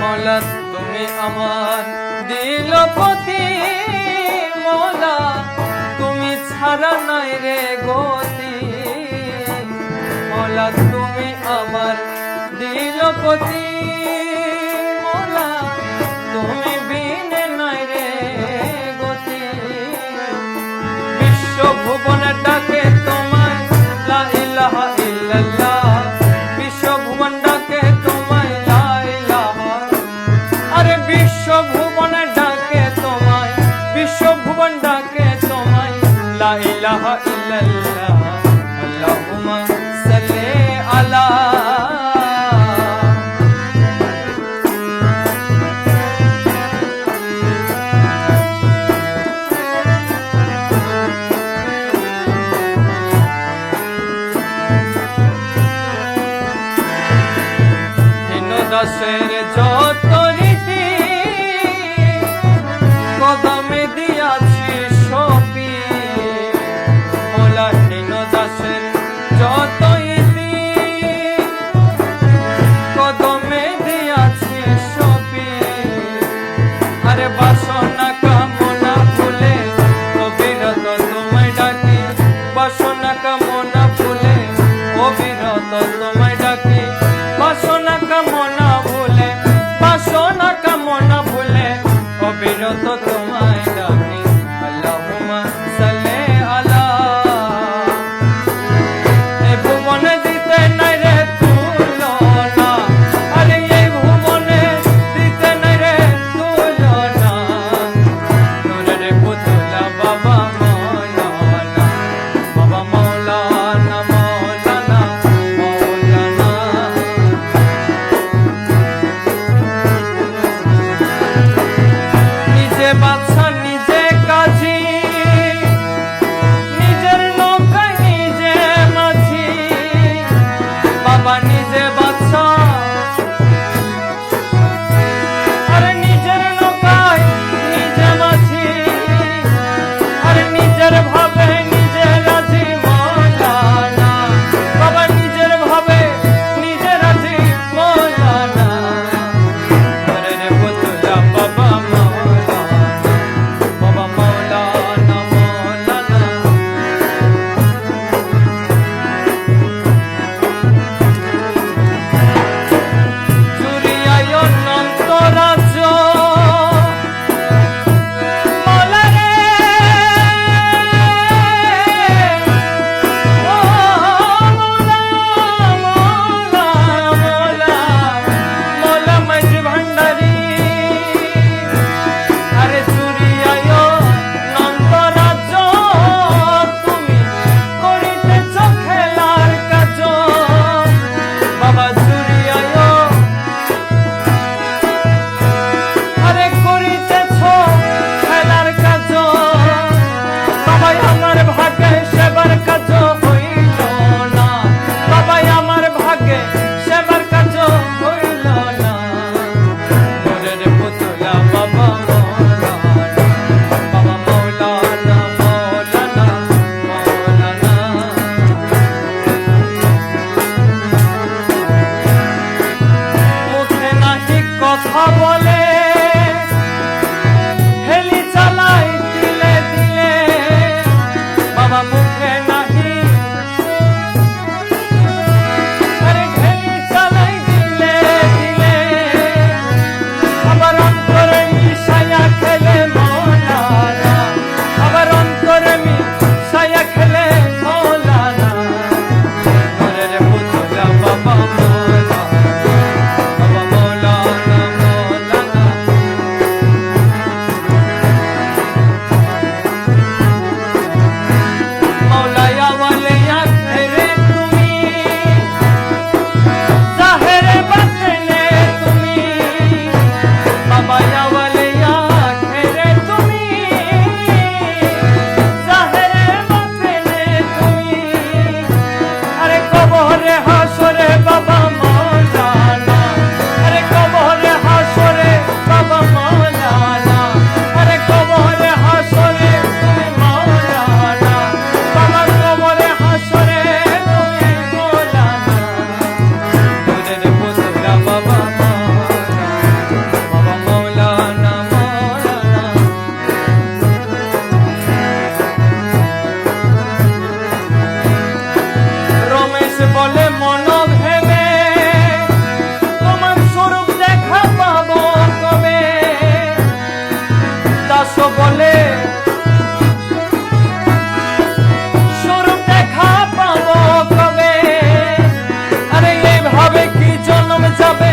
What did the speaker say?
মৌলা তুমি আমার দিলপতি, মৌলা তুমি ছাড়া নাই রে গতি। মৌলা তুমি আমার দিলপতি, মৌলা তুমি বিনে নাই রে গতি। বিশ্বভুবন ডাকে তোমায় লা ইলাহা ইল্লাল্লাহ, বিশ্বভুবন ডাকে তোমায় লা ইলাহা। আরে বিশ্বভুবন ডাকে তোমায়, বিশ্বভুবন ডাকে তোমায় লা ইলাহা ইল্লাল্লাহ। আল্লাহুম্মা সাল্লি আলা। দাসের যত রীতি কদমে দিয়াছি সপি, মৌলা হীন দাসের যত রীতি কদমে দিয়াছি সপি। আরে বাসনা কামনা ভুলে অবিরত তোমায় ডাকি, বাসনা কামনা ভুলে অবিরত তোমায় ডাকি, বাসনা কামনা ভুলে যাবে